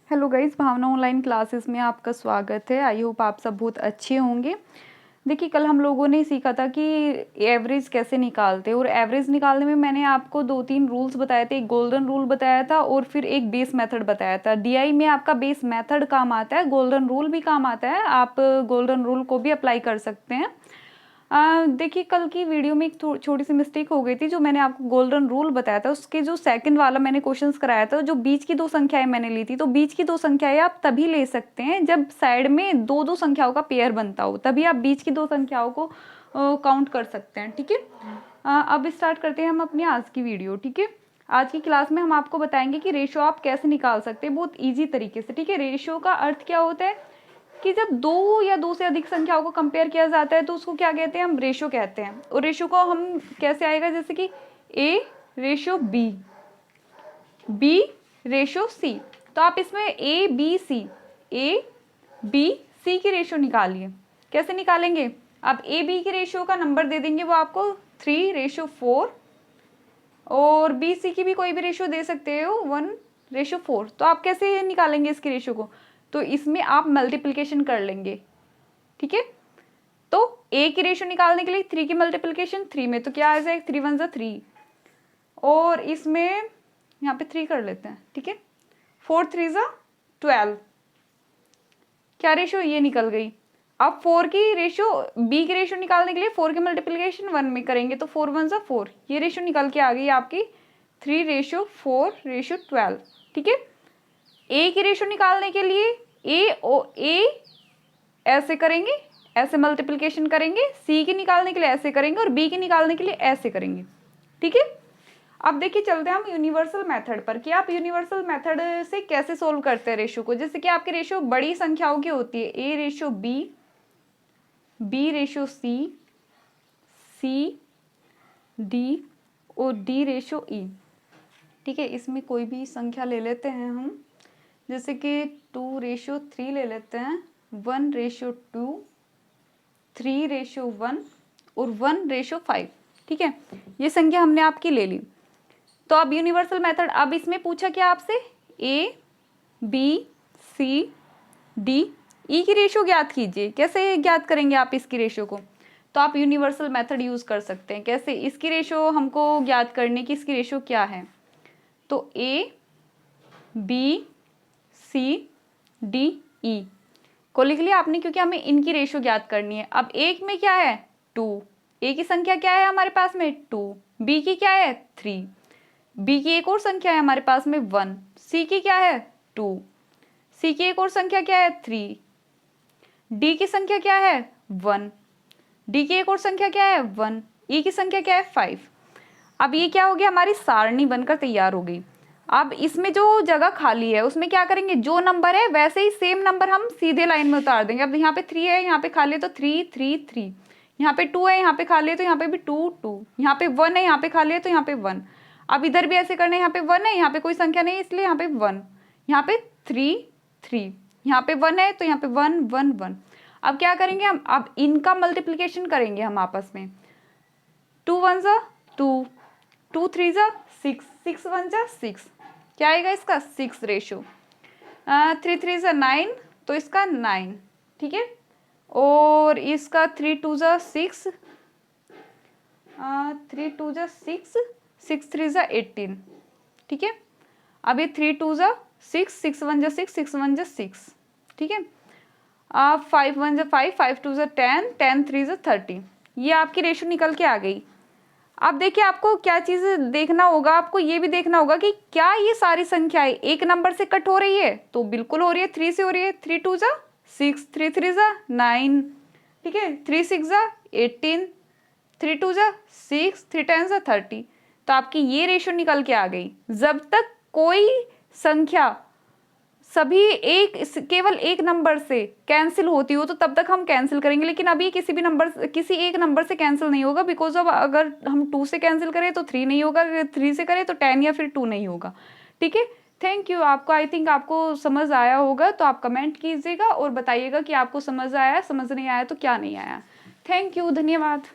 Hello guys, भावना online classes में आपका स्वागत है। आई होप आप सब बहुत अच्छे होंगे। देखिए, कल हम लोगों ने सीखा था कि एवरेज कैसे निकालते हैं, और एवरेज निकालने में मैंने आपको 2-3 रूल्स बताए थे। एक गोल्डन रूल बताया था और फिर एक बेस मेथड बताया था। डीआई में आपका बेस मेथड काम आता है, गोल्डन रूल भी काम आता है। आप गोल्डन रूल को भी अप्लाई कर सकते हैं। देखिए, कल की वीडियो में एक छोटी सी मिस्टेक हो गई थी। जो मैंने आपको गोल्डन रूल बताया था, उसके जो सेकंड वाला मैंने क्वेश्चंस कराया था, जो बीच की दो संख्याएं मैंने ली थी, तो बीच की दो संख्याएं आप तभी ले सकते हैं जब साइड में दो दो संख्याओं का पेयर बनता हो, तभी आप बीच की दो संख्याओं को काउंट कर सकते हैं। ठीक है, अब स्टार्ट करते हैं हम अपनी आज की वीडियो। ठीक है, आज की क्लास में हम आपको बताएंगे कि रेशो आप कैसे निकाल सकते हैं बहुत ईजी तरीके से। ठीक है, रेशो का अर्थ क्या होता है कि जब दो या दो से अधिक संख्याओं को कंपेयर किया जाता है तो उसको क्या कहते हैं, हम रेशो कहते हैं। और रेशो को हम कैसे आएगा, जैसे कि ए रेशो बी, बी रेशो सी। तो आप इसमें ए बी सी की रेशो निकालिए। कैसे निकालेंगे, आप ए बी की रेशो का नंबर दे देंगे, वो आपको 3:4, और बी सी की भी कोई भी रेशो दे सकते हो 1:4। तो आप कैसे निकालेंगे इसकी रेशो को, तो इसमें आप मल्टीप्लिकेशन कर लेंगे। ठीक है, तो ए की रेशो निकालने के लिए 3 की मल्टीप्लिकेशन 3 में, तो क्या आ जाएगा, 3 1 3, और इसमें यहाँ पे 3 कर लेते हैं। ठीक है, 4 3 12, क्या रेशो ये निकल गई। अब 4 की रेशो, बी की रेशो निकालने के लिए 4 की मल्टीप्लिकेशन 1 में करेंगे, तो 4 1 4, ये रेशो निकल के आ गई आपकी 3:4:12। ठीक है, ए की रेशो निकालने के लिए ए ऐसे करेंगे, ऐसे मल्टीप्लिकेशन करेंगे, सी की निकालने के लिए ऐसे करेंगे, और बी की निकालने के लिए ऐसे करेंगे। ठीक है, अब देखिए चलते हैं हम यूनिवर्सल मेथड पर कि आप यूनिवर्सल मेथड से कैसे सोल्व करते हैं रेशो को। जैसे कि आपकी रेशो बड़ी संख्याओं की होती है, A ratio B ratio C D और डी रेशो ई। ठीक है, इसमें कोई भी संख्या ले लेते हैं हम, जैसे कि 2:3 ले लेते हैं, 1:2, 3:1 और 1:5। ठीक है, ये संख्या हमने आपकी ले ली। तो अब यूनिवर्सल मेथड, अब इसमें पूछा क्या आपसे, A B C D E की रेशो ज्ञात कीजिए। कैसे ज्ञात करेंगे आप इसकी रेशो को, तो आप यूनिवर्सल मेथड यूज कर सकते हैं। कैसे, इसकी रेशो हमको ज्ञात करने की, इसकी रेशो क्या है, तो A B C D E को लिख लिया आपने, क्योंकि हमें इनकी रेशो ज्ञात करनी है। अब एक में क्या है, 2, ए की संख्या क्या है हमारे पास में 2, बी की क्या है 3, बी की एक और संख्या है हमारे पास में 1, सी की क्या है 2, सी की एक और संख्या क्या है 3, डी की संख्या क्या है 1, डी की एक और संख्या क्या है 1, ई की संख्या क्या है 5। अब ये क्या हो गया, हमारी सारणी बनकर तैयार हो गई। अब इसमें जो जगह खाली है उसमें क्या करेंगे, जो नंबर है वैसे ही सेम नंबर हम सीधे लाइन में उतार देंगे। अब यहाँ पे 3 है, यहाँ पे खाली है तो 3 3 3, यहाँ पे 2 है, यहाँ पे खाली है तो यहाँ पे भी 2 2, यहाँ पे 1 है, यहाँ पे खाली है तो यहाँ पे 1। अब इधर भी ऐसे करना है, यहाँ पे 1 है, यहाँ पे कोई संख्या नहीं है इसलिए यहाँ पे 1, यहाँ पे 3 3, यहाँ पे 1 है तो यहाँ पे 1 1 1। अब क्या करेंगे हम, अब इनका मल्टीप्लीकेशन करेंगे हम आपस में। 2 1 2, 2 3 6, 6 1 6, क्या आएगा इसका 6 रेशो। 3 3 9, तो इसका 9। ठीक है, और इसका 3 2 6, 3 2 6, 6 3 18। ठीक है, अब ये 3 2 6, 6 1 6, 6 1 6। ठीक है, 5 1 5, 5 2 10, 10 3 30। ये आपकी रेशो निकल के आ गई। अब देखिए, आपको क्या चीज देखना होगा, आपको ये भी देखना होगा कि क्या ये सारी संख्याएं एक नंबर से कट हो रही है, तो बिल्कुल हो रही है, 3 से हो रही है। 3 2 6, 3 3 9, ठीक है, 3 6 18, 3 2 6, 3 10 30। तो आपकी ये रेशो निकल के आ गई। जब तक कोई संख्या सभी केवल एक नंबर से कैंसिल होती हो तो तब तक हम कैंसिल करेंगे, लेकिन अभी किसी एक नंबर से कैंसिल नहीं होगा, बिकॉज ऑफ अगर हम 2 से कैंसिल करें तो 3 नहीं होगा, अगर 3 से करें तो 10 या फिर 2 नहीं होगा। ठीक है, थैंक यू। आपको आई थिंक आपको समझ आया होगा, तो आप कमेंट कीजिएगा और बताइएगा कि आपको समझ आया, समझ नहीं आया तो क्या नहीं आया। थैंक यू, धन्यवाद।